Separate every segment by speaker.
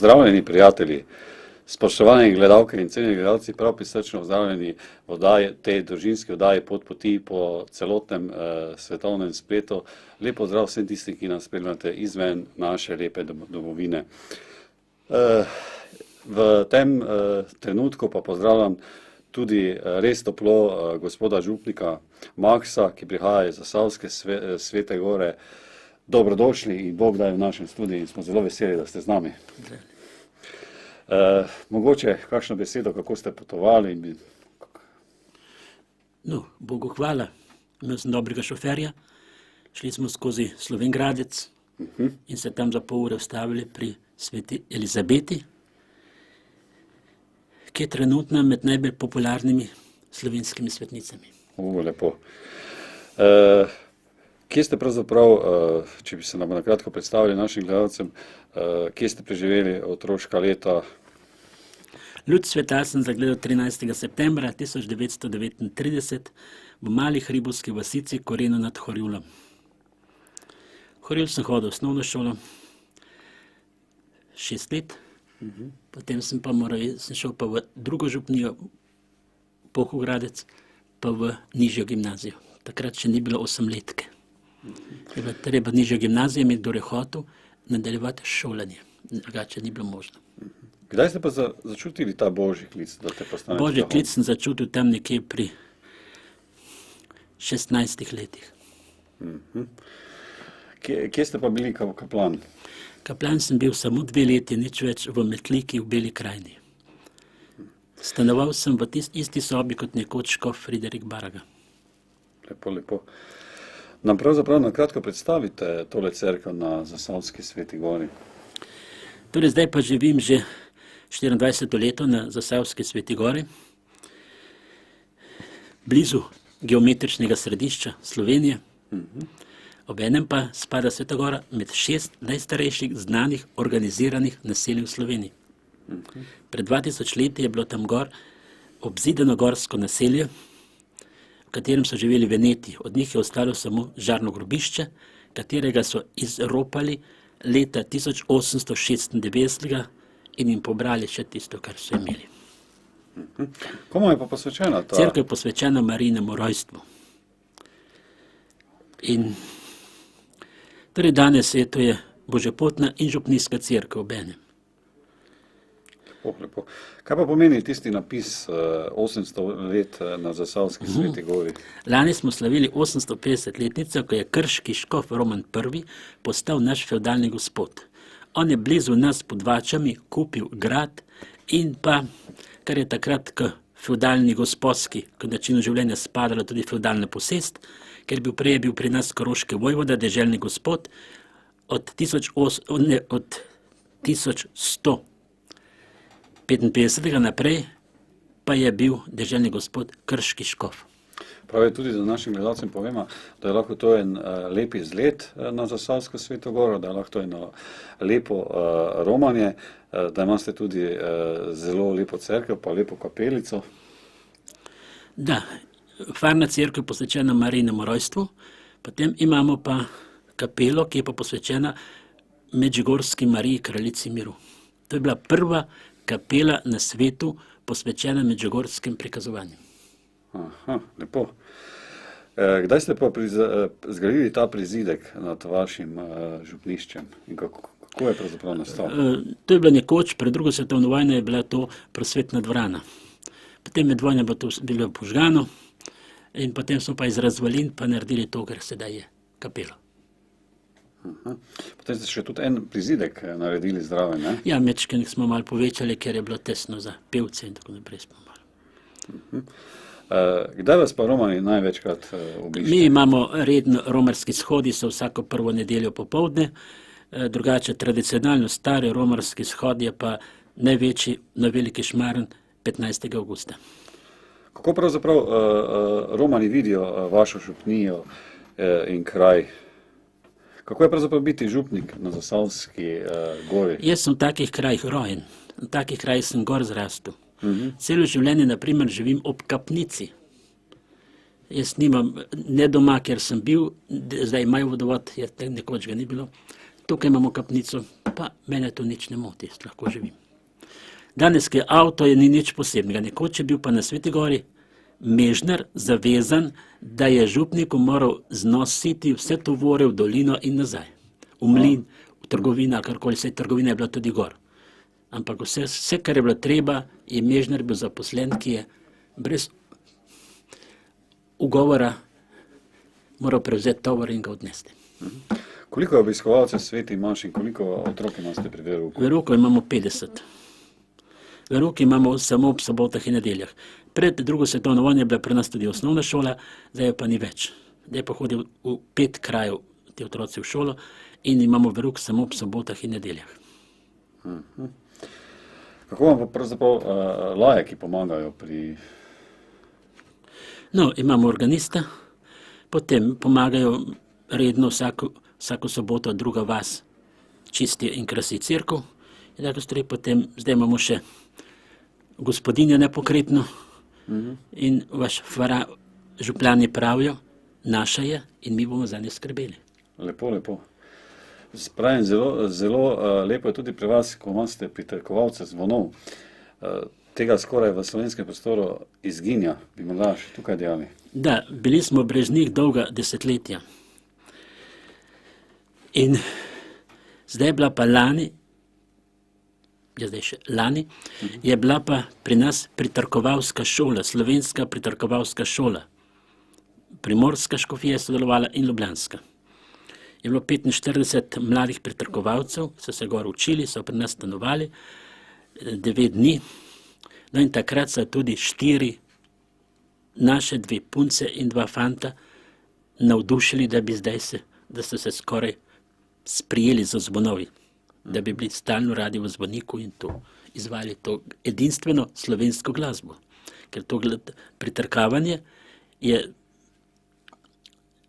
Speaker 1: Pozdravljeni prijatelji, spoštovani gledalke in cenjeni gledalci, prav prisrčno pozdravljeni v tej družinski oddaji Pot poti po celotnem svetovnem spletu. Lep pozdrav vsem tistim, ki nas spremljate izven naše lepe domovine. V tem trenutku pa pozdravljam tudi res toplo gospoda župnika Maksa, ki prihaja iz Zasavske Svete Gore. Dobrodošli in Bog daj v našem studiu in smo zelo veseli, da ste z nami. Mogoče kakšno besedo, kako ste potovali?
Speaker 2: No, Bogu hvala. Imel sem dobrega šoferja. Šli smo skozi Slovengradec in se tam za pol ure ustavili pri Sveti Elizabeti, ki je trenutno med najbolj popularnimi slovenskimi svetnicami.
Speaker 1: Lepo. Kje ste pravzaprav, če bi se nam na kratko predstavili našim gledalcem, kje ste preživeli otroška leta?
Speaker 2: Luč sveta sem zagledal 13. septembra 1939 v mali hribovski vasici Korenu nad Horjulom. Horjul sem hodil v osnovno šolo 6 let, potem sem šel pa v drugo župnijo, Pohogradec, pa v nižjo gimnazijo. Takrat še ni bilo 8-letke. Je bilo treba nižjo gimnazijo imeti, kdo je hotel nadaljevati šolanje. Drugače ni bilo možno.
Speaker 1: Kdaj ste pa začutili ta božji klic, da te postanete?
Speaker 2: Božji klic sem začutil tam nekje pri 16 letih.
Speaker 1: Kje ste pa bili kaplan?
Speaker 2: Kaplan sem bil samo 2 leti, nič več, v Metliki v Beli krajini. Stanoval sem v isti sobi kot nekoč škof Friderik Baraga.
Speaker 1: Lepo, lepo. Nam pravzaprav na kratko predstavite tole cerkev na Zasavski Sveti Gori.
Speaker 2: Torej zdaj pa živim že 24 leto na Zasavski Sveti Gori, blizu geometričnega središča Slovenije. Obenem pa spada Sveta Gora med 6 najstarejših znanih organiziranih naselij v Sloveniji. Pred 2000 leti je bilo tam gor obzidano gorsko naselje, v katerem so živeli Veneti. Od njih je ostalo samo žarno grobišče, katerega so izropali leta 1896 in jim pobrali še tisto, kar so imeli.
Speaker 1: Komu je pa posvečena ta?
Speaker 2: Cerkev je posvečena Marijinemu rojstvu. In torej danes to je božjepotna in župnijska cerkev obenem.
Speaker 1: Lepo. Kaj pa pomeni tisti napis 800 let na Zasavski Sveti Gori?
Speaker 2: Lani smo slavili 850-letnico, ko je krški škof Roman I postal naš fevdalni gospod. On je blizu nas pod Vačami kupil grad in pa, kar je takrat k fevdalni gospodski, k načinu življenja spadala tudi fevdalna posest, ker prej je bil pri nas koroški vojvoda, deželni gospod, od 1155 naprej pa je bil deželni gospod krški škof.
Speaker 1: Prav je tudi za našim gledalcem povemo, da je lahko to en lep izlet na Zasavsko Sveto Goro, da je lahko to eno lepo romanje, da imate tudi zelo lepo cerkev, pa lepo kapelico.
Speaker 2: Da, farna cerkev je posvečena Marijinemu rojstvu, potem imamo pa kapelo, ki je pa posvečena Medžugorski Mariji, kraljici miru. To je bila prva kapela na svetu posvečena medžugorskim prikazovanjem.
Speaker 1: Aha, lepo. Kdaj ste pa zgradili ta prizidek nad vašim župniščem in kako je pravzaprav nastal?
Speaker 2: To je bilo nekoč, pred drugo svetovno vojno je bila to prosvetna dvorana. Potem med vojno je to bilo požgano in potem smo pa iz razvalin pa naredili to, kar sedaj je kapelo.
Speaker 1: Potem ste še tudi en prizidek naredili zraven, ne?
Speaker 2: Ja, mečken smo malo povečali, ker je bilo tesno za pevce in tako naprej smo malo.
Speaker 1: Kdaj vas pa romani največkrat obiščejo?
Speaker 2: Mi imamo redno romarski shodi, so vsako prvo nedeljo popoldne, drugače tradicionalno stari romarski shod je pa največji na Veliki Šmarn 15. avgusta.
Speaker 1: Kako pravzaprav romani vidijo vašo župnijo in kraj? Kako je pravzaprav biti župnik na Zasavski Gori?
Speaker 2: Jaz sem v takih krajih rojen, v takih krajih sem gor zrastel. Celo življenje, na primer, živim ob kapnici. Jaz nimam ne doma, ker sem bil, zdaj imajo vodovod, nekoč ga ni bilo. Tukaj imamo kapnico, pa mene to nič ne moti, lahko živim. Danes, ki je avto, ni nič posebnega. Nekoč je bil pa na Sveti gori mežnar zavezan, da je župniku moral znositi vse tovore v dolino in nazaj. V mlin, v trgovina, karkoli, vse trgovina je bila tudi gor. Ampak vse, kar je bilo treba, je mežnar bil zaposlen, ki je brez ugovora moral prevzeti tovor in ga odnesti.
Speaker 1: Koliko obiskovalcev Sveti imaš in koliko otrok imate pri verouku?
Speaker 2: Verouku imamo 50. Verouk imamo samo ob sobotah in nedeljah. Pred drugo svetovno vojno je bila pri nas tudi osnovna šola, zdaj pa ni več. Zdaj pa hodijo v 5 krajev ti otroci v šolo in imamo verouk samo ob sobotah in nedeljah.
Speaker 1: Kako vam pa pravzaprav lajaki pomagajo pri...
Speaker 2: No, imamo organista, potem pomagajo redno vsako soboto druga vas čisti in krasi cerkev. In tako stvari, potem zdaj imamo še gospodinjo nepokretno in vaš župljani pravijo, naša je in mi bomo za nje skrbeli.
Speaker 1: Lepo, lepo. Spravim, zelo lepo je tudi pri vas, ko imate pritrkovalce zvonov. Tega skoraj v slovenskem prostoru izginja, bi morda še tukaj dejali.
Speaker 2: Da, bili smo brez njih dolga desetletja. In zdaj je bila pa lani, je bila pa pri nas pritrkovalska šola, slovenska pritrkovalska šola. Primorska škofija je sodelovala in ljubljanska. Je bilo 45 mladih pritrkovalcev, so se gor učili, so pri nas stanovali 9 dni. No in takrat so tudi 4 naše 2 punce in 2 fanta navdušili, da so se skoraj sprijeli za zvonovi, da bi bili stalno radi v zvoniku in to izvali to edinstveno slovensko glasbo. Ker to pritrkavanje je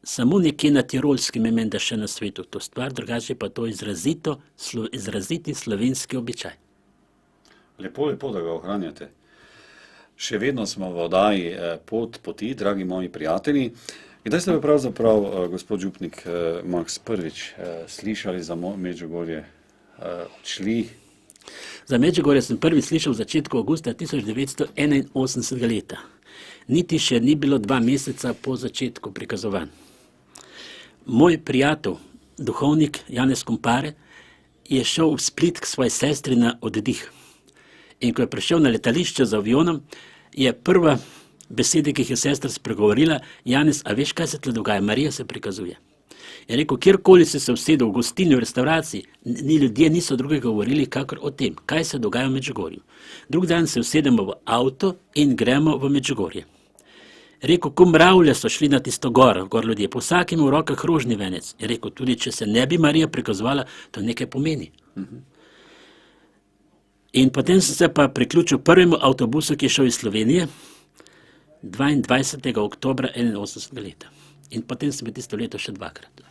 Speaker 2: samo nekje na Tirolskem menda še na svetu to stvar, drugače pa to izraziti slovenski običaj.
Speaker 1: Lepo, da ga ohranjate. Še vedno smo v oddaji Poti, dragi moji prijatelji. Kdaj ste pravzaprav, gospod župnik Maks, prvič slišali za Medžugorje, odšli?
Speaker 2: Za Medžugorje sem prvič slišal v začetku avgusta 1981 leta. Niti še ni bilo 2 meseca po začetku prikazovanj. Moj prijatelj, duhovnik Janez Kompare, je šel v Split k svoji sestri na oddih. In ko je prišel na letališče z avionom, je prva beseda, ki jih je sestra spregovorila, Janez, a veš, kaj se tle dogaja? Marija se prikazuje. Je rekel, kjerkoli se usedel v gostilni, v restavraciji, ljudje niso drugega govorili, kakor o tem, kaj se dogaja v Medžugorju. Drug dan se usedemo v avto in gremo v Medžugorje. Rekel, ko mravlje so šli na tisto gor ljudje, po vsakem v rokah rožni venec. Je rekel, tudi če se ne bi Marija prikazovala, to nekaj pomeni. In potem sem se pa priključil prvemu avtobusu, ki je šel iz Slovenije, 22. oktobra 81 leta. In potem sem bil tisto leto še 2-krat.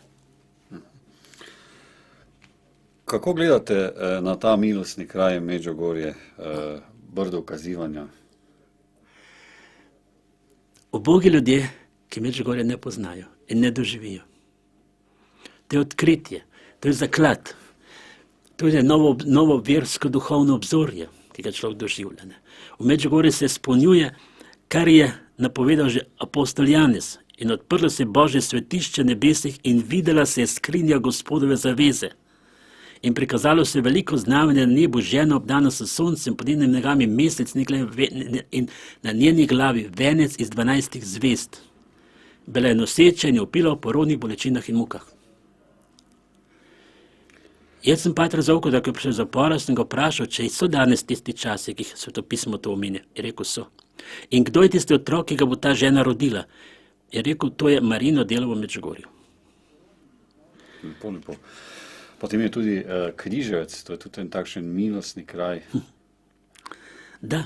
Speaker 1: Kako gledate na ta milostni kraj Medžugorje, Brdo ukazivanja?
Speaker 2: Ubogi ljudje, ki Medžugorje ne poznajo in ne doživijo. To je odkritje, to je zaklad, to je novo versko duhovno obzorje, ki ga človek doživlja. V Medžugorju se izpolnjuje, kar je napovedal že apostol Janez, in odprlo se Božje svetišče nebesih in videla se je skrinja Gospodove zaveze. In prikazalo se veliko znamenja na nebu, ženo obdano s soncem, pod njenimi nogami mesec in na njeni glavi venec iz 12 zvezd. Bila je noseča in je vpila v porodnih bolečinah in mukah. Jaz sem patra Zavko, da ko je prišel iz zapora, sem ga vprašal, če so danes tisti časi, ki jih svetopismo to omenja. Je rekel, so. In kdo je tisti otrok, ki ga bo ta žena rodila? Je rekel, to je Marino delo v Medžugorju.
Speaker 1: Lepo. Potem je tudi Križevec, to je tudi en takšen milostni kraj.
Speaker 2: Da.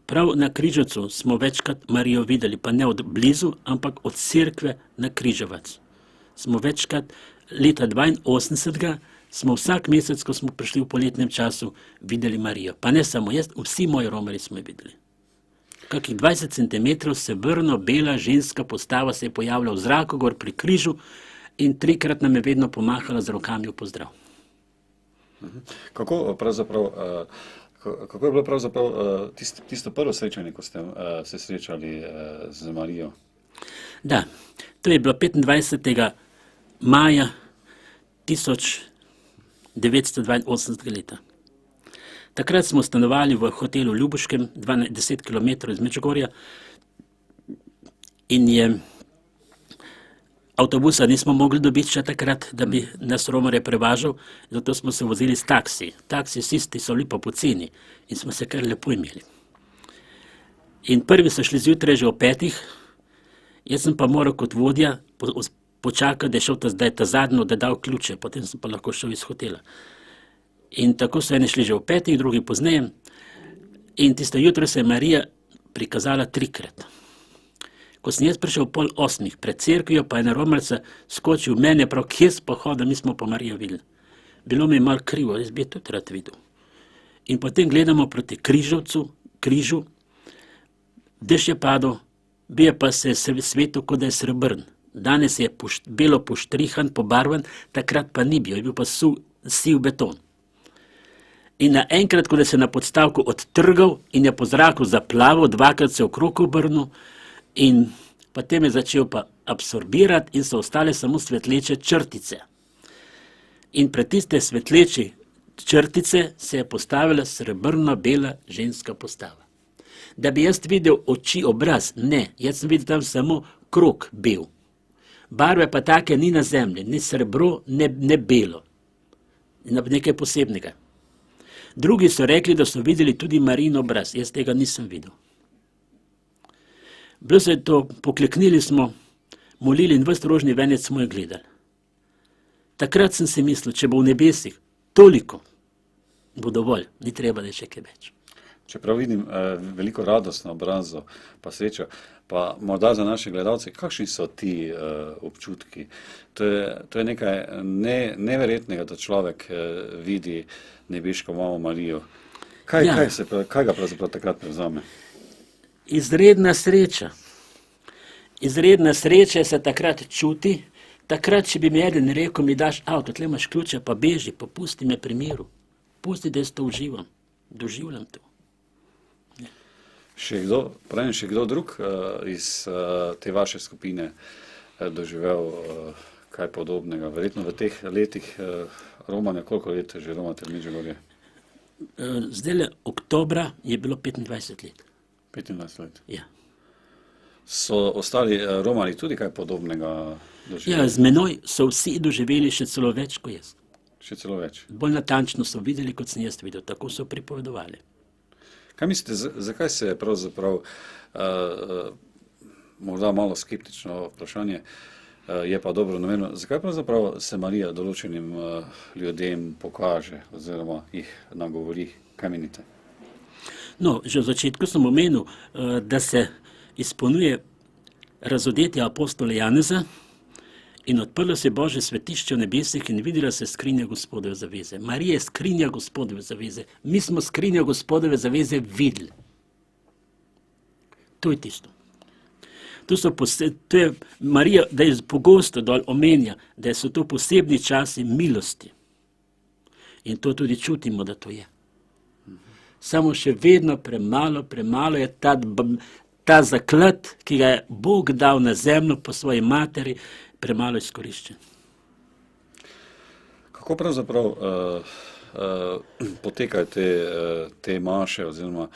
Speaker 2: Prav na Križevcu smo večkrat Marijo videli, pa ne od blizu, ampak od cerkve na Križevac. Smo večkrat, leta 82. smo vsak mesec, ko smo prišli v poletnem času, videli Marijo. Pa ne samo jaz, vsi moji romarji smo jo videli. Kakih 20 cm se vrno bela ženska postava se je pojavila v zraku gor pri križu in 3-krat nam je vedno pomahala z rokami v pozdrav.
Speaker 1: Kako je bilo pravzaprav tisto prvo srečanje, ko ste se srečali z Marijo?
Speaker 2: Da, to je bilo 25. maja 1982 leta. Takrat smo stanovali v hotelu Ljubuškem, 10 km iz Medžugorja, in je avtobusa nismo mogli dobiti še takrat, da bi nas romarje prevažal, zato smo se vozili s taksi. Taksisisti so lepo poceni in smo se kar lepo imeli. In prvi so šli zjutraj že o 5, jaz sem pa moral kot vodja počakati, da je šel ta zadnjo, da je dal ključe, potem sem pa lahko šel iz hotela. In tako so eni šli že o 5, drugi pozneje. In tisto jutro se je Marija prikazala 3-krat. Ko sem jaz prišel 7:30 pred cerkvijo, pa je na romarca skočil mene, prav kje spohoda, mi smo pa Marijo videli. Bilo mi je malo krivo, jaz bi je tudi rad videl. In potem gledamo proti križu, dež je padel, bije pa se svetu, kot da je srebrn. Danes je belo poštrihan, pobarvan, takrat pa ni bil, je bil pa siv beton. In naenkrat, ko se je na podstavku odtrgal in je po zraku zaplaval, 2-krat se okrog obrnil, in potem je začel pa absorbirati in so ostale samo svetleče črtice. In pred tiste svetleče črtice se je postavila srebrno-bela ženska postava. Da bi jaz videl oči, obraz, ne, jaz sem videl tam samo krog bel. Barve pa take ni na zemlji, ni srebro, ne belo. Nekaj posebnega. Drugi so rekli, da so videli tudi Marijin obraz, jaz tega nisem videl. Bilo se je to, pokleknili smo, molili in ves rožni venec smo jo gledali. Takrat sem si mislil, če bo v nebesih toliko, bo dovolj, ni treba, da je še kaj več.
Speaker 1: Čeprav vidim veliko radost na obrazu, pa srečo, pa morda za naše gledalce, kakšni so ti občutki? To je nekaj neverjetnega, da človek vidi nebeško mamo Marijo. Kaj ga pravzaprav takrat prevzame?
Speaker 2: Izredna sreča. Izredna sreča se takrat čuti. Takrat, če bi mi eden rekel, mi daš avto, tle imaš ključe, pa beži, pa pusti me pri miru. Pusti, da jaz to uživam. Doživljam to.
Speaker 1: Še kdo drug iz te vaše skupine doživel kaj podobnega? Verjetno v teh letih romanja, koliko let že romate v Medžugorje?
Speaker 2: Zdajle oktobra je bilo 25 let.
Speaker 1: 25 let.
Speaker 2: Ja.
Speaker 1: So ostali romani tudi kaj podobnega doživeli?
Speaker 2: Ja, z menoj so vsi doživeli še celo več kot jaz.
Speaker 1: Še celo več.
Speaker 2: Bolj natančno so videli, kot sem jaz videl. Tako so pripovedovali.
Speaker 1: Kaj mislite, zakaj se je pravzaprav, morda malo skeptično vprašanje, je pa dobro namerno, zakaj pravzaprav se Marija določenim ljudem pokaže oziroma jih nagovori? Kaj menite?
Speaker 2: No, že v začetku sem omenil, da se izpolnjuje razodetje apostola Janeza in odprlo se Božje svetišče v nebesih in videla se skrinja Gospodove zaveze. Marija je skrinja Gospodove zaveze. Mi smo skrinjo Gospodove zaveze videli. To je tisto. To je Marija, da je pogosto dol omenja, da so to posebni časi milosti. In to tudi čutimo, da to je. Samo še vedno premalo je ta zaklad, ki ga je Bog dal na zemljo po svoji materi, premalo izkoriščen.
Speaker 1: Kako pravzaprav potekajo te maše oziroma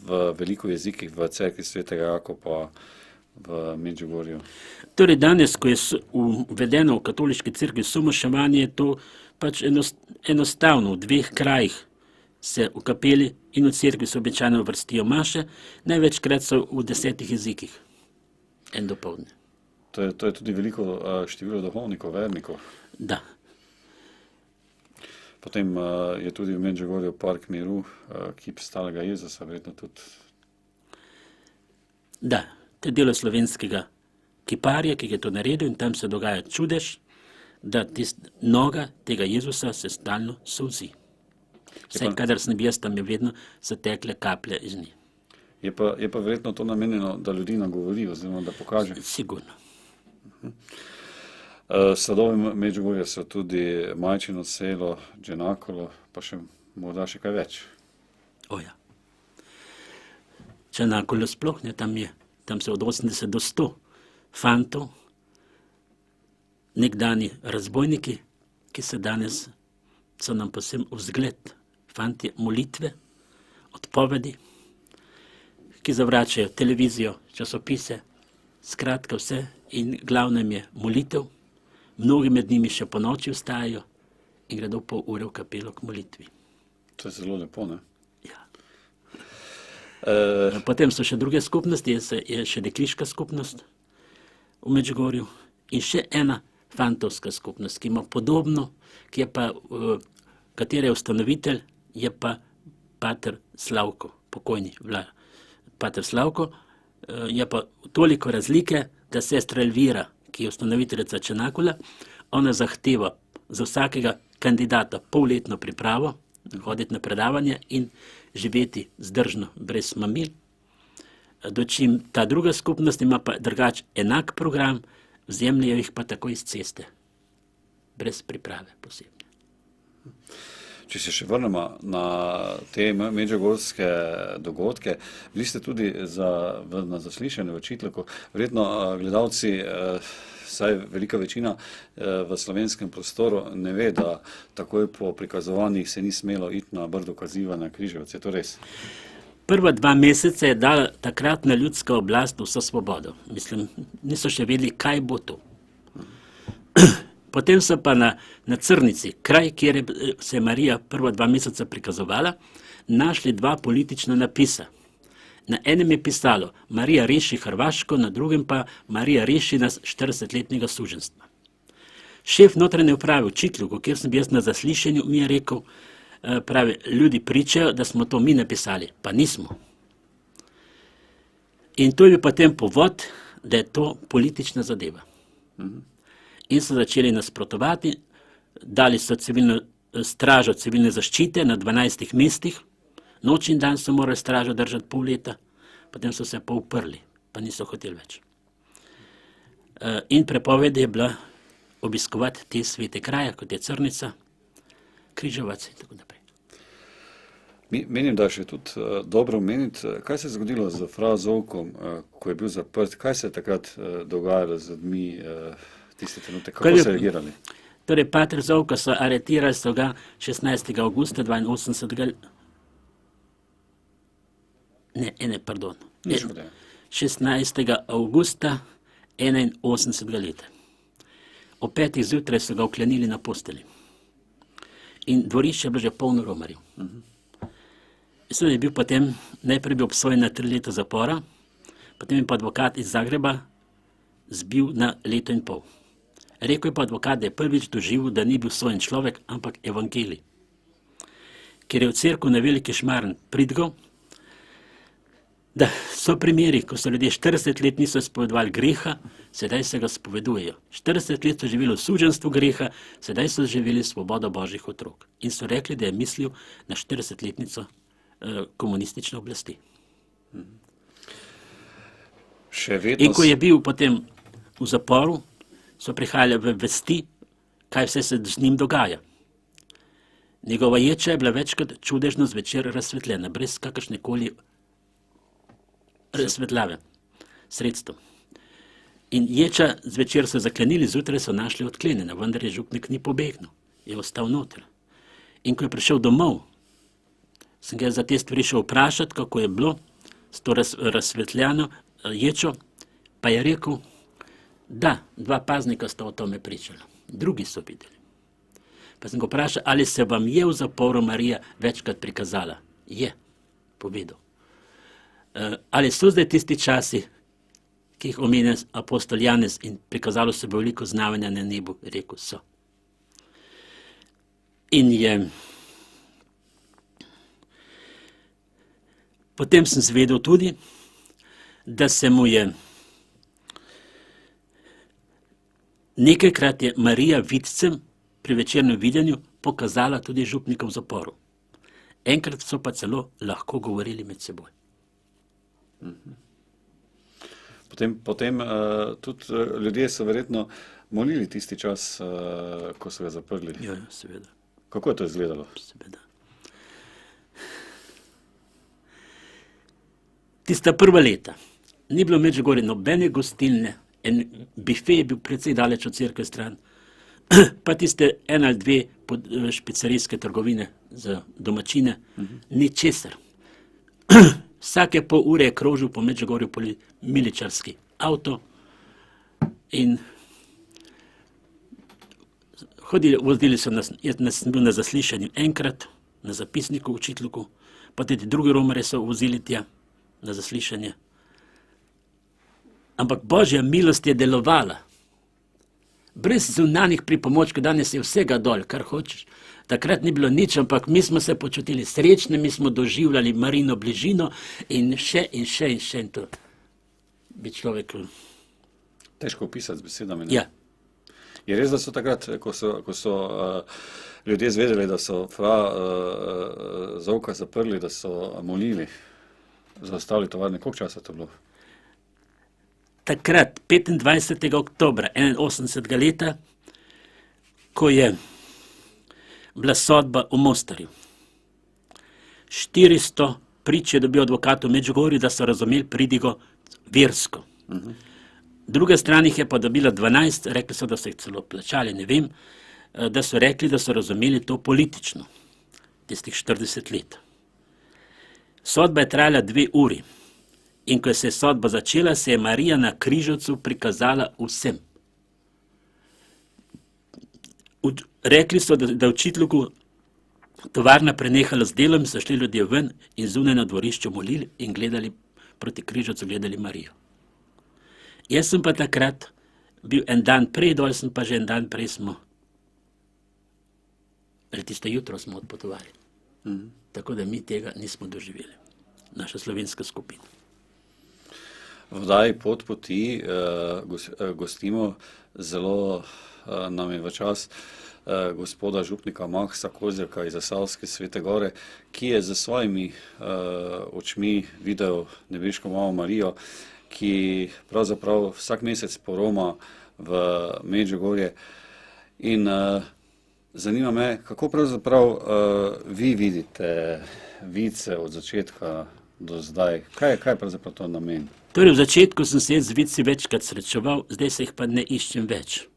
Speaker 1: v veliko jezikih v cerkvi svetega Jakoba v Medžugorju?
Speaker 2: Torej danes, ko je uvedeno v katoliški cerkvi somaševanje, je to pač enostavno v 2 krajih se v kapeli in v cerkvi se običajno vrstijo maše, največkrat so v 10 jezikih. En dopoldne.
Speaker 1: To je tudi veliko število duhovnikov, vernikov.
Speaker 2: Da.
Speaker 1: Potem je tudi v Medžugorju park miru, kip stalega Jezusa, verjetno tudi.
Speaker 2: Da, to je delo slovenskega kiparja, ki je to naredil in tam se dogaja čudež, da noga tega Jezusa se stalno solzi. Vsaj kadar sem bil jaz, tam je vedno se tekle kaplje iz nje.
Speaker 1: Je pa verjetno to namenjeno, da ljudi nagovori oziroma da pokaže?
Speaker 2: Sigurno.
Speaker 1: Sladovi Medžugorja so tudi Majčino selo, Dženakolo, pa še morda še kaj več.
Speaker 2: Oja. Črnakolo sploh ne, tam so od 80 do 100 fantov, nekdani razbojniki, ki se danes so nam posebno vzgled. Fantje molitve, odpovedi, ki zavračajo televizijo, časopise, skratka vse in glavnem je molitev. Mnogi med njimi še po noči vstajajo in gredo pol ure v kapelo k molitvi.
Speaker 1: To je zelo lepo, ne?
Speaker 2: Ja. Potem so še druge skupnosti, je še dekliška skupnost v Medžugorju in še ena fantovska skupnost, ki ima podobno, ki je pa, katere je ustanovitelj, je pa pater Slavko, pokojni pater Slavko, je pa toliko razlike, da sestra Elvira, ki je ustanoviteljica Črnakola, ona zahteva za vsakega kandidata polletno pripravo, hoditi na predavanje in živeti zdržno, brez mamil. Dočim ta druga skupnost ima pa drugače enak program, vzemljajo jih pa tako iz ceste, brez priprave posebne.
Speaker 1: Če se še vrnemo na te medžugorske dogodke, bili ste tudi na zaslišanju v Čitlaku. Verjetno gledalci, saj velika večina v slovenskem prostoru ne ve, da takoj po prikazovanjih se ni smelo iti na Brdo Kaziva na Križevce. Je to res?
Speaker 2: Prva 2 meseca je dala takratna ljudska oblast vso svobodo. Mislim, niso še vedeli, kaj bo to. Potem so pa na Crnici, kraj, kjer se je Marija prva 2 meseca prikazovala, našli 2 politična napisa. Na enem je pisalo Marija reši Hrvaško, na drugem pa Marija reši nas 40-letnega suženstva. Šef notranje uprave v Čitluku, kjer sem bil jaz na zaslišanju, mi je rekel, pravi, ljudi pričajo, da smo to mi napisali, pa nismo. In to je bil potem povod, da je to politična zadeva. In so začeli nasprotovati, dali so stražo civilne zaščite na 12 mestih, noč in dan so morali stražo držati pol leta, potem so se pa uprli, pa niso hoteli več. In prepoved je bila obiskovati te svete kraje, kot je Crnica, Križevac in tako naprej.
Speaker 1: Menim, da je še tudi dobro omeniti, kaj se je zgodilo z fra Zovkom, ko je bil zaprt, kaj se je takrat dogajalo z ljudmi, tiste trenutek, kako so reagirali?
Speaker 2: Torej, pater Zovka so aretirali, so ga 16. augusta 82. 16. augusta 81. leta. O 5. zjutraj so ga vklenili na posteli. In dvorišče je bilo že polno romarjev. Je bil potem, najprej bil obsojen na 3 leta zapora, potem je pa advokat iz Zagreba zbil na 1,5 leta. Rekel je pa advokat, da je prvič doživel, da ni bil sojen človek, ampak evangelij. Ker je v cerkev na Veliki Šmarn pridgal, da so primeri, ko so ljudje 40 let niso spovedovali greha, sedaj se ga spovedujejo. 40 let so živeli v suženstvu greha, sedaj so živeli svobodo božjih otrok. In so rekli, da je mislil na 40-letnico komunistične oblasti. In ko je bil potem v zaporu, so prihajali v vesti, kaj vse se z njim dogaja. Njegova ječa je bila večkrat čudežno zvečer razsvetljena, brez kakršnekoli razsvetljave, sredstvo. In ječa zvečer so zaklenili, zjutraj so našli odklenjena, vendar je župnik ni pobegnil, je ostal noter. In ko je prišel domov, sem ga za te stvari šel vprašati, kako je bilo s to razsvetljeno ječo, pa je rekel, da, 2 paznika sta o tome pričala, drugi so videli. Pa sem ga vprašal, ali se vam je v zaporu Marija večkrat prikazala? Je, povedal. Ali so zdaj tisti časi, ki jih omenja apostol Janez in prikazalo se bo veliko znamenja na nebu, rekel so. In je potem sem zvedel tudi, da se mu je nekajkrat je Marija vidcem pri večernem videnju pokazala tudi župnika v zaporu. Enkrat so pa celo lahko govorili med seboj.
Speaker 1: Potem tudi ljudje so verjetno molili tisti čas, ko so ga zaprli.
Speaker 2: Ja, seveda.
Speaker 1: Kako je to izgledalo?
Speaker 2: Seveda. Tista prva leta ni bilo v Medžugorju nobene gostilne, en bife je bil precej daleč od cerkve stran, pa tiste ena ali dve špicerijske trgovine za domačine, ničesar. Vsake pol ure je krožil po Medžugorju miličarski avto in vozili so nas, jaz sem bil na zaslišanju enkrat, na zapisniku v Čitluku, pa tudi drugi romarje so vozili tja na zaslišanje. Ampak Božja milost je delovala. Brez zunanjih pripomočkov, danes je vsega dol, kar hočeš. Takrat ni bilo nič, ampak mi smo se počutili srečne, mi smo doživljali Marino bližino in še in še in še in to bi človek...
Speaker 1: Težko opisati z besedami, ne?
Speaker 2: Ja.
Speaker 1: Je res, da so takrat, ko so ljudje zvedeli, da so Zovka zaprli, da so molili za ostali tovarne, koliko časa to bilo?
Speaker 2: Takrat, 25. oktobra 81. leta, ko je bila sodba v Mostarju. 400 prič je dobil advokat v Medžugorju, da so razumeli pridigo versko. Druga stran jih je pa dobila 12, rekli so, da so jih celo plačali, ne vem, da so rekli, da so razumeli to politično, tistih 40 let. Sodba je trajala 2 uri. In ko se je sodba začela, se je Marija na križovcu prikazala vsem. Rekli so, da v Čitluku tovarna prenehala z delom, so šli ljudje ven in zunaj na dvorišču molili in gledali proti križovcu, gledali Marijo. Jaz sem pa takrat bil en dan prej, dol sem pa že en dan prej smo, ali tisto jutro smo odpotovali. Tako da mi tega nismo doživeli. Naša slovenska skupina.
Speaker 1: V oddaji Pot poti gostimo zelo nam je v čas gospoda župnika Maksa Kozjaka iz Zasavske Svete Gore, ki je za svojimi očmi videl nebeško mamo Marijo, ki pravzaprav vsak mesec poroma v Medžugorje. In zanima me, kako pravzaprav vi vidite vice od začetka do zdaj. Kaj je pravzaprav to namen?
Speaker 2: Torej, v začetku sem se z vici večkrat srečeval, zdaj se jih pa ne iščem več,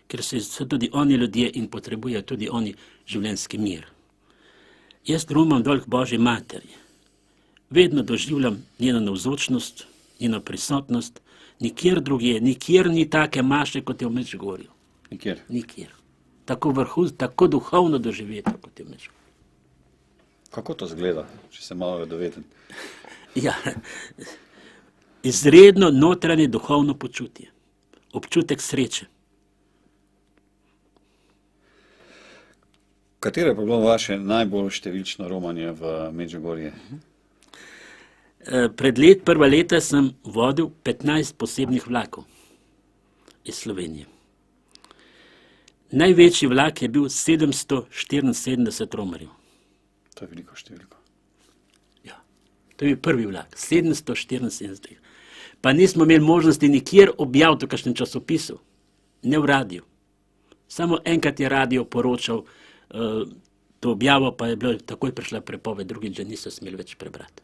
Speaker 2: ker so tudi oni ljudje in potrebujejo tudi oni življenjski mir. Jaz romam dol k Božji materi. Vedno doživljam njeno navzočnost, njeno prisotnost, nikjer drugje, nikjer ni take maše, kot je v Medžugorju.
Speaker 1: Nikjer?
Speaker 2: Nikjer. Tako tako duhovno doživeti, kot je v Medžugorju.
Speaker 1: Kako to zgleda, če se malo dovedem?
Speaker 2: Ja, izredno notranje duhovno počutje, občutek sreče.
Speaker 1: Katero je pa bilo vaše najbolj številčno romanje v Medžugorje?
Speaker 2: Prva leta sem vodil 15 posebnih vlakov iz Slovenije. Največji vlak je bil 774 romarjev.
Speaker 1: To je veliko številko.
Speaker 2: Ja, to je bil prvi vlak, 774. Pa nismo imeli možnosti nikjer objaviti v kakšnem časopisu, ne v radiju. Samo enkrat je radio poročal to objavo, pa je bilo takoj prišla prepoved, drugič že niso smeli več prebrati.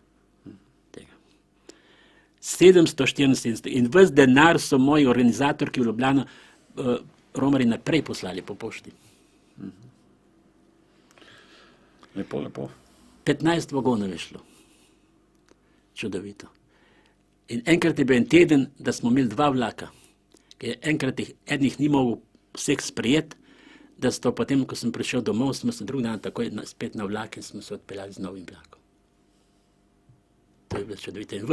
Speaker 2: 774 in ves denar so moji organizatorki v Ljubljano romarji naprej poslali po pošti.
Speaker 1: Lepo, lepo.
Speaker 2: 15 vagonov je šlo. Čudovito. In enkrat je bil en teden, da smo imeli 2 vlaka, ker enkrat enih ni mogel vseh sprejeti, da so potem, ko sem prišel domov, smo se drugi dan takoj spet na vlak in smo se odpeljali z novim vlakom. To je bilo čudovito. In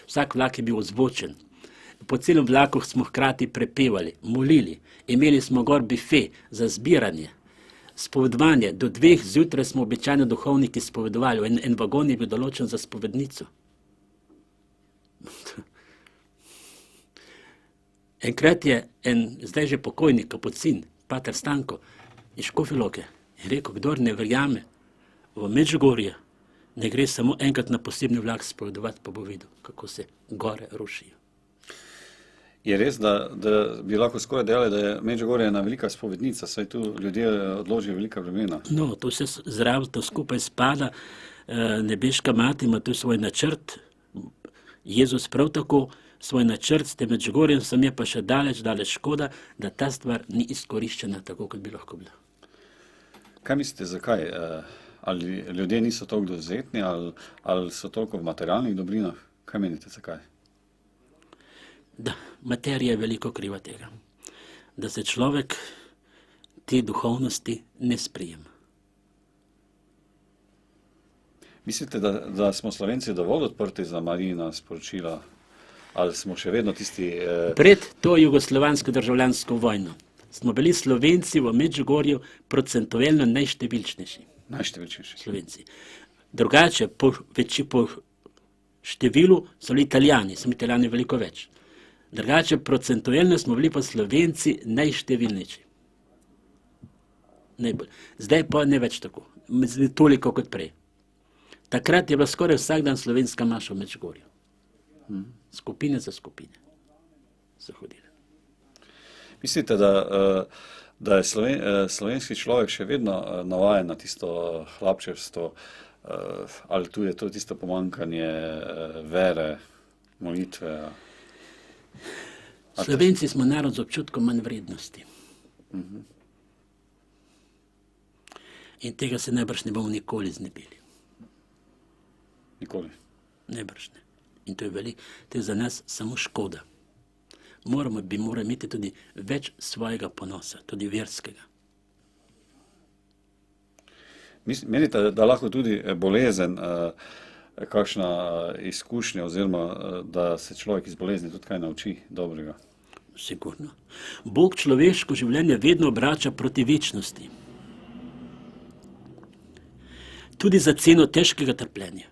Speaker 2: vsak vlak je bil ozvočen. Po celem vlaku smo hkrati prepevali, molili, imeli smo gor bife za zbiranje, spovedovanje. Do 2 zjutraj smo običajno duhovniki spovedovali. En vagon je bil določen za spovednico. Enkrat je zdaj že pokojni kapucin, pater Stanko iz Škofje Loke, je rekel, kdor ne verjame v Medžugorje, ne gre samo enkrat na posebni vlak spovedovati, pa bo videl, kako se gore rušijo.
Speaker 1: Je res, da bi lahko skoraj dejali, da je Medžugorje ena velika spovednica, saj tu ljudje odložijo velika vremena.
Speaker 2: No, to vse zraven, to skupaj spada. Nebeška mati ima tu svoj načrt, Jezus prav tako svoj načrt s tem Medžugorjem, sem je pa še daleč škoda, da ta stvar ni izkoriščena tako, kot bi lahko bila.
Speaker 1: Kaj mislite, zakaj? Ali ljudje niso toliko dovzetni, ali so toliko v materialnih dobrinah? Kaj menite, zakaj?
Speaker 2: Da, materija je veliko kriva tega, da se človek te duhovnosti ne sprijema.
Speaker 1: Mislite, da smo Slovenci dovolj odprti za Marijina sporočila, ali smo še vedno tisti...
Speaker 2: Pred to jugoslovansko državljansko vojno smo bili Slovenci v Medžugorju procentualno najštevilčnejši.
Speaker 1: Najštevilčnejši.
Speaker 2: Slovenci. Drugače, po številu so bili Italijani, veliko več. Drugače, procentualno smo bili pa Slovenci najštevilnejši. Najbolj. Zdaj pa ne več tako, toliko kot prej. Takrat je bila skoraj vsak dan slovenska maša v Medžugorju. Skupine za skupine so hodile.
Speaker 1: Mislite, da je slovenski človek še vedno navajen na tisto hlapčevstvo, ali tu je to tisto pomanjkanje vere, molitve?
Speaker 2: Slovenci smo narod z občutkom manj vrednosti. In tega se najbrž ne bomo nikoli znebili.
Speaker 1: Nikoli?
Speaker 2: Najbrž ne. In to je za nas samo škoda. Bi morali imeti tudi več svojega ponosa, tudi verskega.
Speaker 1: Menite, da lahko tudi bolezen, kakšna izkušnja, oziroma da se človek iz bolezni tudi kaj nauči dobrega?
Speaker 2: Sigurno. Bog človeško življenje vedno obrača proti večnosti. Tudi za ceno težkega trpljenja.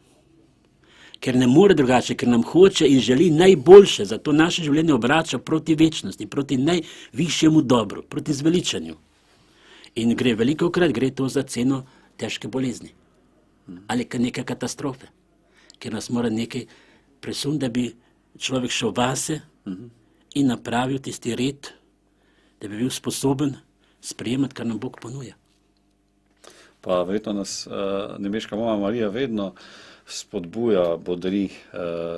Speaker 2: Ker ne more drugače, ker nam hoče in želi najboljše, zato naše življenje obrača proti večnosti, proti najvišjemu dobru, proti zveličanju. In velikokrat gre to za ceno težke bolezni. Ali neke katastrofe. Ker nas mora nekaj presuniti, da bi človek šel vase in napravil tisti red, da bi bil sposoben sprejemati, kar nam Bog ponuja.
Speaker 1: Pa verjetno nas nebeška mama Marija vedno spodbuja, bodri,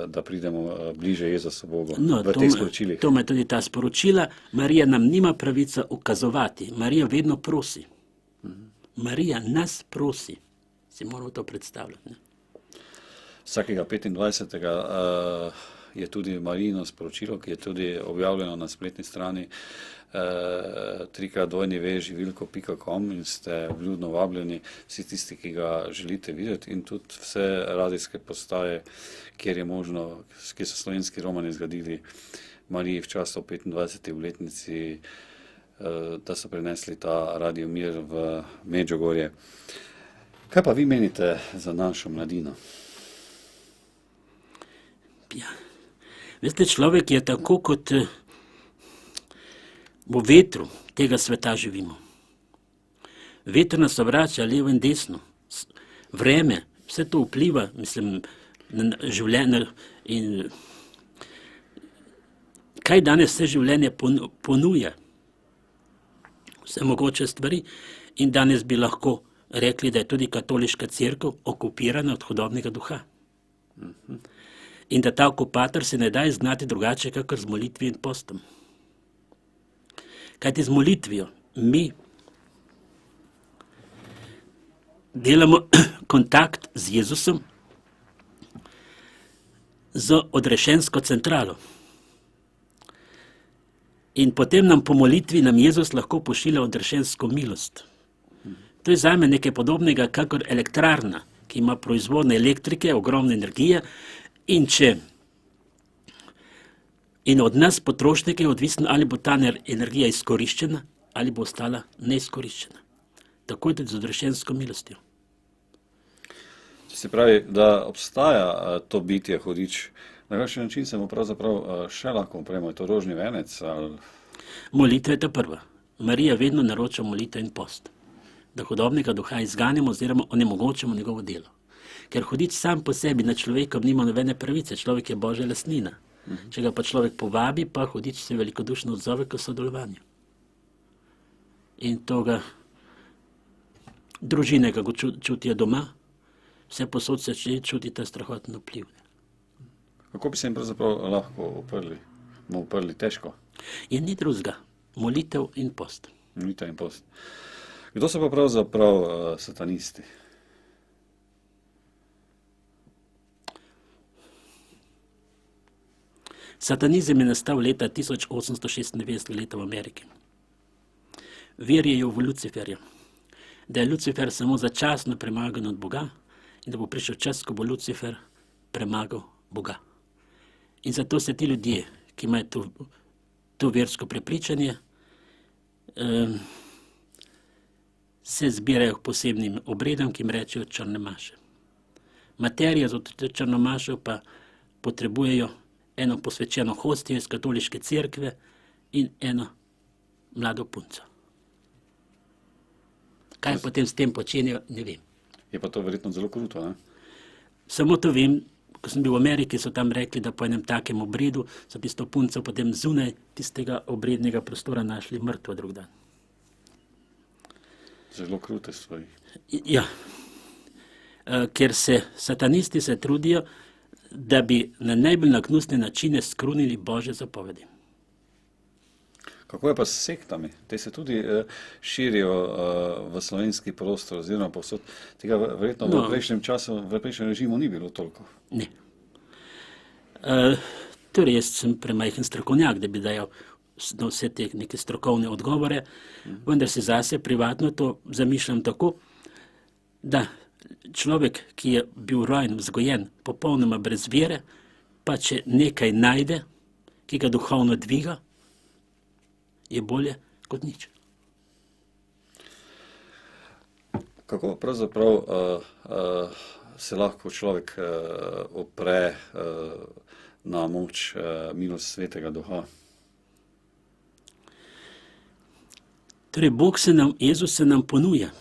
Speaker 1: da pridemo bliže Jezusu Bogu v teh sporočilih.
Speaker 2: To ima tudi ta sporočila. Marija nam nima pravica ukazovati. Marija vedno prosi. Marija nas prosi. Si moramo to predstavljati. Ne?
Speaker 1: Vsakega 25. Je tudi Marijino sporočilo, ki je tudi objavljeno na spletni strani www.živilko.com in ste vljudno vabljeni vsi tisti, ki ga želite videti, in tudi vse radijske postaje, kjer je možno, kjer so slovenski romani zgradili Mariji v času 25. obletnici, da so prenesli ta Radio Mir v Medžugorje. Kaj pa vi menite za našo mladino?
Speaker 2: Ja. Veste, človek je tako, kot v vetru tega sveta živimo. Veter nas obrača levo in desno. Vreme, vse to vpliva, na življenje. In kaj danes vse življenje ponuja? Vse mogoče stvari. In danes bi lahko rekli, da je tudi katoliška cerkev okupirana od hudobnega duha. In da ta okupator se ne da znati drugače, kakor z molitvijo in postom. Kajti z molitvijo mi delamo kontakt z Jezusom, z odrešensko centralo. In potem nam po molitvi Jezus lahko pošilja odrešensko milost. To je zame nekaj podobnega, kakor elektrarna, ki ima proizvodne elektrike, ogromne energije, in od nas potrošnike je odvisno, ali bo ta energija izkoriščena, ali bo ostala neizkoriščena. Tako je tudi z odrešensko milostjo.
Speaker 1: Se pravi, da obstaja to bitje hudič, na kakšen način se mu pravzaprav še lahko upremo, je to rožni venec? Ali...
Speaker 2: Molitva je ta prva. Marija vedno naroča molitev in post, da hudobnega duha izganjamo oziroma onemogočamo njegovo delo. Ker hudič sam po sebi na človekom nima nobene pravice, človek je Božja lastnina. Če ga pa človek povabi, pa hudič se velikodušno odzove k sodelovanju. In to ga družine, kako čutijo doma, vse posod se čutite strahoten vpliv.
Speaker 1: Kako bi se jim pravzaprav lahko uprli? Težko.
Speaker 2: In ni drugega. Molitev in post.
Speaker 1: Molitev in post. Kdo so pa pravzaprav satanisti?
Speaker 2: Satanizem je nastal leta 1896 leta v Ameriki. Verijo v Luciferja, da je Lucifer samo začasno premagan od Boga in da bo prišel čas, ko bo Lucifer premagal Boga. In zato se ti ljudje, ki imajo to versko prepričanje, se zbirajo k posebnim obredom, ki jim rečejo črne maše. Materija za črno mašo pa potrebujejo eno posvečeno hostijo iz katoliške cerkve in eno mlado punco. Kaj potem s tem počenjajo, ne vem.
Speaker 1: Je pa to verjetno zelo kruto, ne?
Speaker 2: Samo to vem, ko sem bil v Ameriki, so tam rekli, da po enem takem obredu so tisto punco potem zunaj tistega obrednega prostora našli mrtvo drug dan.
Speaker 1: Zelo krute stvari.
Speaker 2: Ja, ker se satanisti se trudijo, da bi na najbolj nagnusne načine skrunili Božje zapovedi.
Speaker 1: Kako je pa s sektami? Te se tudi širijo v slovenski prostor oziroma povsod. Tega verjetno v prejšnjem času, v prejšnjem režimu ni bilo toliko.
Speaker 2: Ne. Torej, jaz sem premajhen strokovnjak, da bi dajal na vse te neke strokovne odgovore, vendar se zase privatno to zamišljam tako, da človek, ki je bil rojen, vzgojen, popolnoma brez vere, pa če nekaj najde, ki ga duhovno dviga, je bolje kot nič.
Speaker 1: Kako pravzaprav se lahko človek opre na moč milost Svetega Duha?
Speaker 2: Torej, Jezus se nam ponuja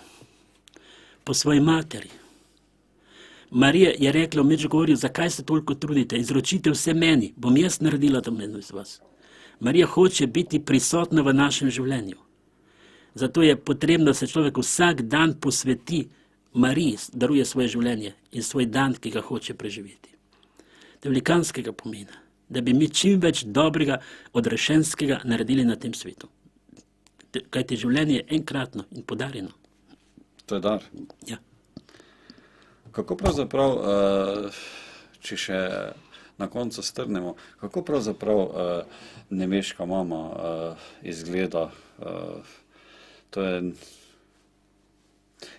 Speaker 2: po svoji materi. Marija je rekla v Medžugorju, zakaj se toliko trudite, izročite vse meni, bom jaz naredila to meno iz vas. Marija hoče biti prisotna v našem življenju. Zato je potrebno, da se človek vsak dan posveti Mariji, daruje svoje življenje in svoj dan, ki ga hoče preživeti. To je velikanskega pomena, da bi mi čim več dobrega odrešenskega naredili na tem svetu. Kajti življenje je enkratno in podarjeno.
Speaker 1: To je dar.
Speaker 2: Ja.
Speaker 1: Kako pravzaprav, če še na koncu strnemo, kako pravzaprav nemeška mama izgleda?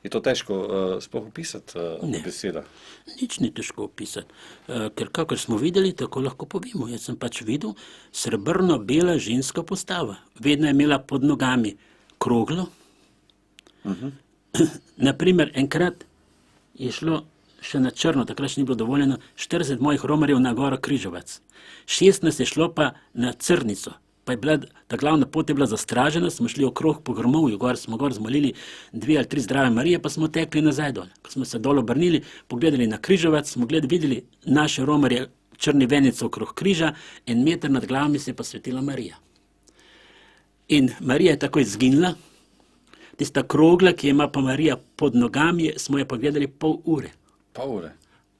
Speaker 1: Je to težko sploh opisati v besedah?
Speaker 2: Nič ni težko opisati, ker kakor smo videli, tako lahko povemo. Jaz sem pač videl srebrno-bela ženska postava. Vedno je imela pod nogami kroglo. Naprimer, enkrat je šlo še na črno, takrat še ni bilo dovoljeno, 40 mojih romarjev na goro Križovac. 16 je šlo pa na Crnico. Pa je bila, ta glavna pot je bila zastražena, smo šli okrog po Grmovju, smo gor zmolili 2 ali 3 zdrave Marije, pa smo tekli nazaj dol. Ko smo se dol obrnili, pogledali na Križovac, smo videli naše romarje črni venice okrog križa, 1 meter nad glavami se je pa svetila Marija. In Marija je takoj zginila, tista krogla, ki ima pa Marija pod nogami, smo jo pa gledali pol ure.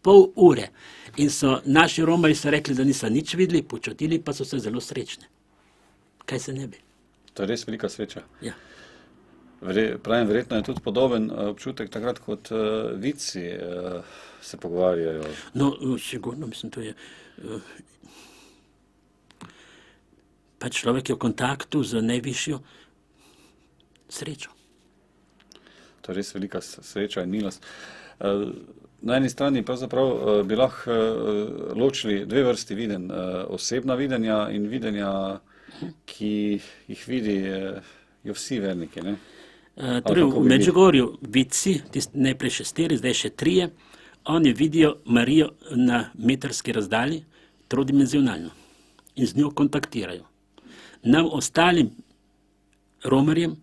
Speaker 2: Pol ure. In so naši romarji so rekli, da niso nič videli, počutili pa so se zelo srečne. Kaj se ne bi?
Speaker 1: To je res velika sreča.
Speaker 2: Ja.
Speaker 1: Pravim, verjetno je tudi podoben občutek takrat, kot vici se pogovarjajo.
Speaker 2: No, sigurno, mislim, to je... Pa človek je v kontaktu z najvišjo srečo.
Speaker 1: To je res velika sreča in milost. Na eni strani pravzaprav bi lahko ločili 2 vrsti videnj. Osebna videnja in videnja, ki jih vidijo vsi verniki, ne?
Speaker 2: Torej, v Medžugorju vici, najprej še 4, zdaj še 3, oni vidijo Marijo na metrski razdalji, trodimenzionalno in z njo kontaktirajo. Nam ostalim romarjem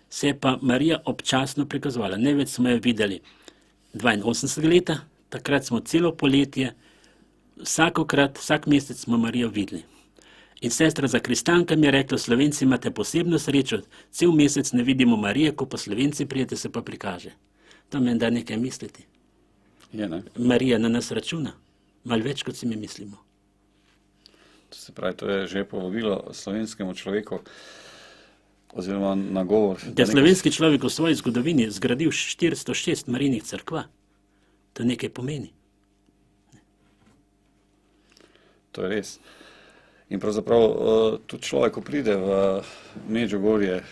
Speaker 2: se je pa Marija občasno prikazovala. Največ smo jo videli 82 leta, takrat smo celo poletje vsak mesec smo Marijo videli. In sestra zakristanka mi je rekla, Slovenci imate posebno srečo, cel mesec ne vidimo Marije, ko pa Slovenci prijete, se pa prikaže. To meni da nekaj misliti.
Speaker 1: Je, ne?
Speaker 2: Marija na nas računa, malo več, kot si mi mislimo.
Speaker 1: To se pravi, to je že povabilo slovenskemu človeku, oziroma nagovor.
Speaker 2: Da je slovenski človek v svoji zgodovini zgradil 406 Marijinih cerkva. To nekaj pomeni.
Speaker 1: To je res. In pravzaprav tudi človek, ko pride v Medžugorje,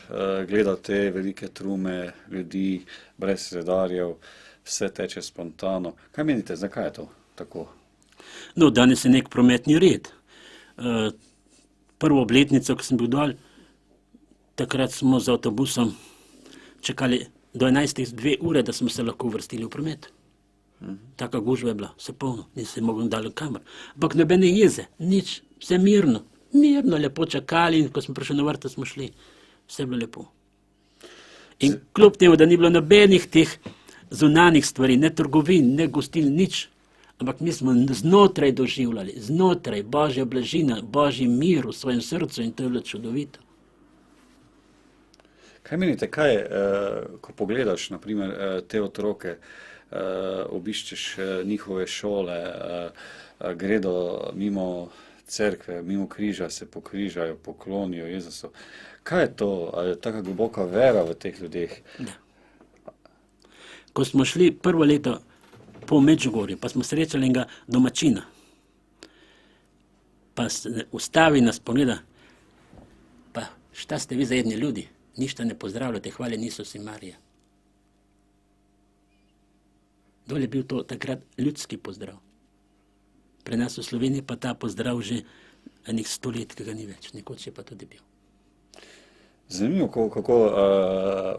Speaker 1: gleda te velike trume ljudi, brez redarjev, vse teče spontano. Kaj menite, zakaj je to tako?
Speaker 2: No, danes je nek prometni red. Prvo obletnico, ko sem bil dol, takrat smo z avtobusom čakali do 11:02 ure, da smo se lahko uvrstili v promet. Taka gužva je bila, vse polno, nisem mogel dalen kamer. Ampak nobene jeze, nič, vse mirno, lepo čakali in ko smo prišli na vrta, smo šli. Vse je bilo lepo. In kljub temu, da ni bilo nobenih teh zunanjih stvari, ne trgovin, ne gostil, nič, ampak mi smo znotraj doživljali, znotraj Božja blažina, Božji mir v svojem srcu in to je bilo čudovito.
Speaker 1: Kaj menite, ko pogledaš, naprimer, te otroke, obiščeš njihove šole, gredo mimo cerkve, mimo križa, se pokrižajo, poklonijo Jezusu. Kaj je to? Ali je taka globoka vera v teh ljudeh?
Speaker 2: Da. Ko smo šli prvo leto po Medžugorju, pa smo srečali enega domačina, pa se ustavi nas pogleda, pa šta ste vi za jedni ljudi? Ništa ne pozdravljate, hvaljeni Isus in Marija. Dol je bil to takrat ljudski pozdrav. Pri nas v Sloveniji pa ta pozdrav že enih 100 let, ki ga ni več, nekoč je pa tudi bil.
Speaker 1: Zanimivo, kako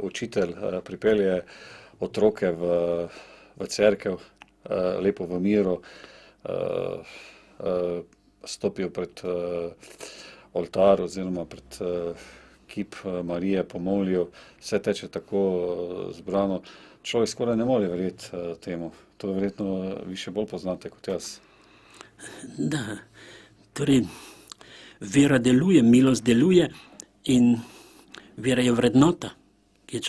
Speaker 1: učitelj pripelje otroke v cerkev, lepo v miru, stopijo pred oltar oziroma pred kip Marije, pomolijo, vse teče tako zbrano. Človek skoraj ne more verjeti temu. To verjetno vi še bolj poznate kot jaz.
Speaker 2: Da, torej vera deluje, milost deluje in vera je vrednota, ki je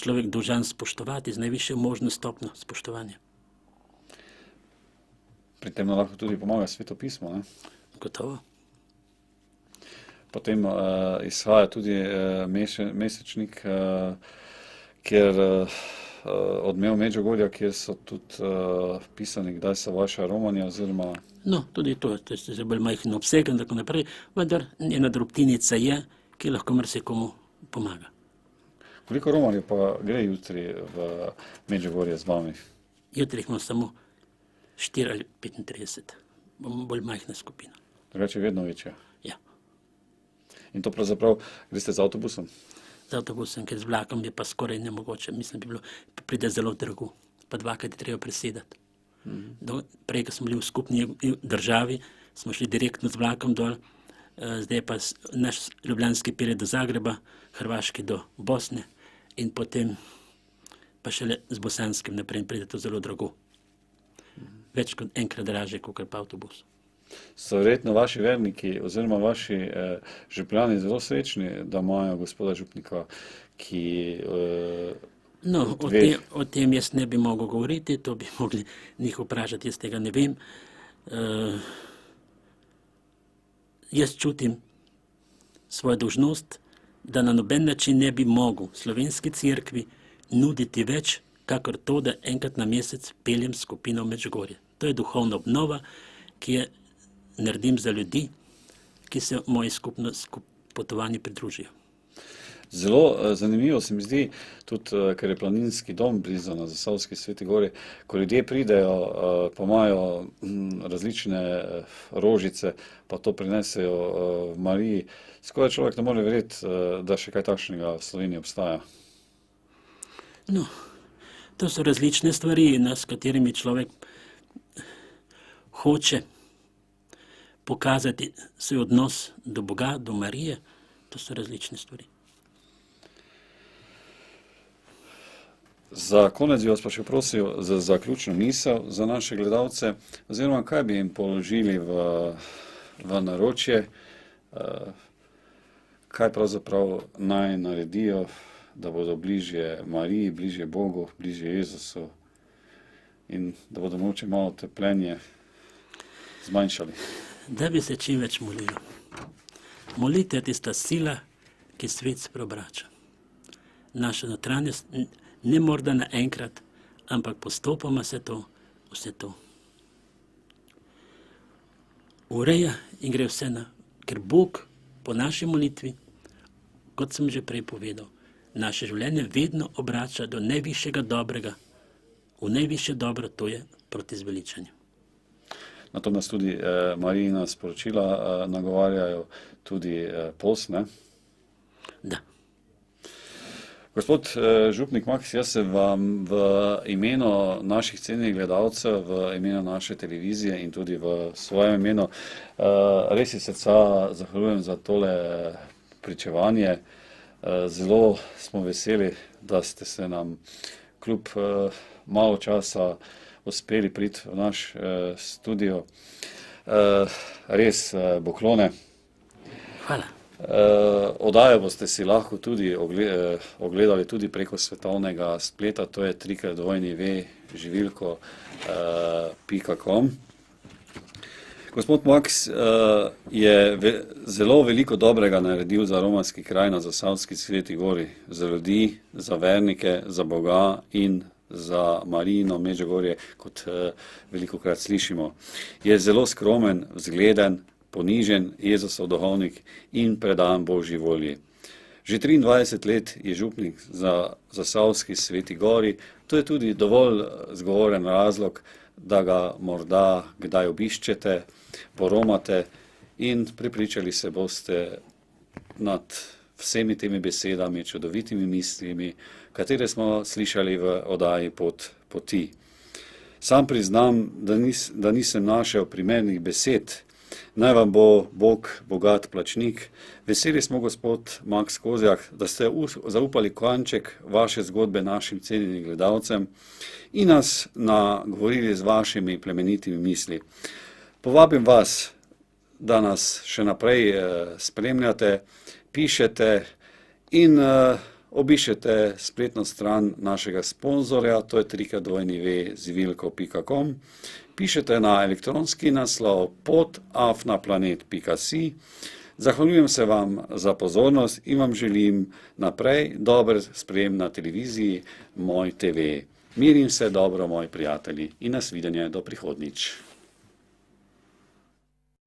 Speaker 2: človek dolžan spoštovati z najvišjo možno stopnjo spoštovanja.
Speaker 1: Pri tem lahko tudi pomaga Sveto pismo, ne?
Speaker 2: Gotovo.
Speaker 1: Potem izhaja tudi mesečnik, kjer Odmev Medžugorja, kjer so tudi pisani, kdaj so vaša romanja, oziroma...
Speaker 2: No, tudi to je že bolj majhen obseg in tako naprej, vendar ena drobtinica je, ki lahko marsikomu pomaga.
Speaker 1: Koliko romarjev pa gre jutri v Medžugorje z vami?
Speaker 2: Jutri imamo samo 4 ali 35, bomo bolj majhna skupina.
Speaker 1: Drugače je vedno večja.
Speaker 2: Ja.
Speaker 1: In to pravzaprav greste z avtobusom?
Speaker 2: Z avtobusom, ker z vlakom je pa skoraj nemogoče. Mislim, bi bilo, pride zelo drago, pa dvakrat je treba presedati. Prej, ko smo bili v skupni državi, smo šli direktno z vlakom dol, zdaj pa naš ljubljanski pelje do Zagreba, hrvaški do Bosne in potem pa šele z bosanskim naprej in pride to zelo drago. Več kot enkrat draže, kot pa avtobus.
Speaker 1: So verjetno vaši verniki oziroma vaši župljani zelo srečni, da imajo gospoda župnika, ki...
Speaker 2: No, o tem jaz ne bi mogel govoriti, to bi mogli njih vprašati, jaz tega ne vem. Jaz čutim svojo dolžnost, da na noben način ne bi mogel slovenski cerkvi nuditi več, kakor to, da enkrat na mesec peljem skupino v Medžugorje. To je duhovna obnova, ki je naredim za ljudi, ki se moji potovanji pridružijo.
Speaker 1: Zelo zanimivo se mi zdi, tudi ker je planinski dom blizu na Zasavski Sveti Gori, ko ljudje pridejo, pa imajo različne rožice, pa to prinesejo v Mariji. Skoraj človek ne more verjeti, da še kaj takšnega v Sloveniji obstaja.
Speaker 2: No, to so različne stvari, s katerimi človek hoče pokazati svoj odnos do Boga, do Marije. To so različne stvari.
Speaker 1: Za konec bi vas pa še prosil za zaključno misel za naše gledalce, oziroma kaj bi jim položili v naročje, kaj pravzaprav naj naredijo, da bodo bližje Mariji, bližje Bogu, bližje Jezusu in da bodo mogoče malo trpljenje zmanjšali.
Speaker 2: Da bi se čim več molili. Molitev je tista sila, ki svet spreobrača. Naša notranjost ne morda naenkrat, ampak postopoma se to, vse to ureja in gre vse ker Bog po naši molitvi, kot sem že prej povedal, naše življenje vedno obrača do najvišjega dobrega, v najvišje dobro, to je proti zveličanju.
Speaker 1: Na to nas tudi Marijina sporočila nagovarjajo, tudi post, ne?
Speaker 2: Da.
Speaker 1: Gospod župnik Maks, jaz se vam v imenu naših cenjenih gledalcev, v imenu naše televizije in tudi v svojem imenu res iz srca zahvaljujem za tole pričevanje. Zelo smo veseli, da ste se nam kljub malo časa uspeli priti v naš studio. Res poklone.
Speaker 2: Hvala.
Speaker 1: Oddajo boste si lahko tudi ogledali tudi preko svetovnega spleta, to je www.živilko.com. Gospod Maks je zelo veliko dobrega naredil za romarski kraj na Zasavski Sveti Gori, za ljudi, za vernike, za Boga in za Marijino Medžugorje, kot velikokrat slišimo. Je zelo skromen, vzgleden, ponižen Jezusov duhovnik in predan Božji volji. Že 23 let je župnik za Zasavski Sveti Gori, to je tudi dovolj zgovoren razlog, da ga morda kdaj obiščete, poromate in prepričali se boste nad vsemi temi besedami, čudovitimi mislimi, katere smo slišali v oddaji Pot poti. Sam priznam, da nisem našel primernih besed. Naj vam bo Bog bogat plačnik. Veseli smo, gospod Maks Kozjak, da ste zaupali kanček vaše zgodbe našim cenjenim gledalcem in nas nagovorili z vašimi plemenitimi misli. Povabim vas, da nas še naprej spremljate, pišete in obiščete spletno stran našega sponzorja, to je www.zivilko.com. Pišete na elektronski naslov pot@planet.si. Zahvaljujem se vam za pozornost in vam želim naprej dober sprejem na televiziji Moj TV. Mirim se dobro, moji prijatelji, in nasvidenje do prihodnjič.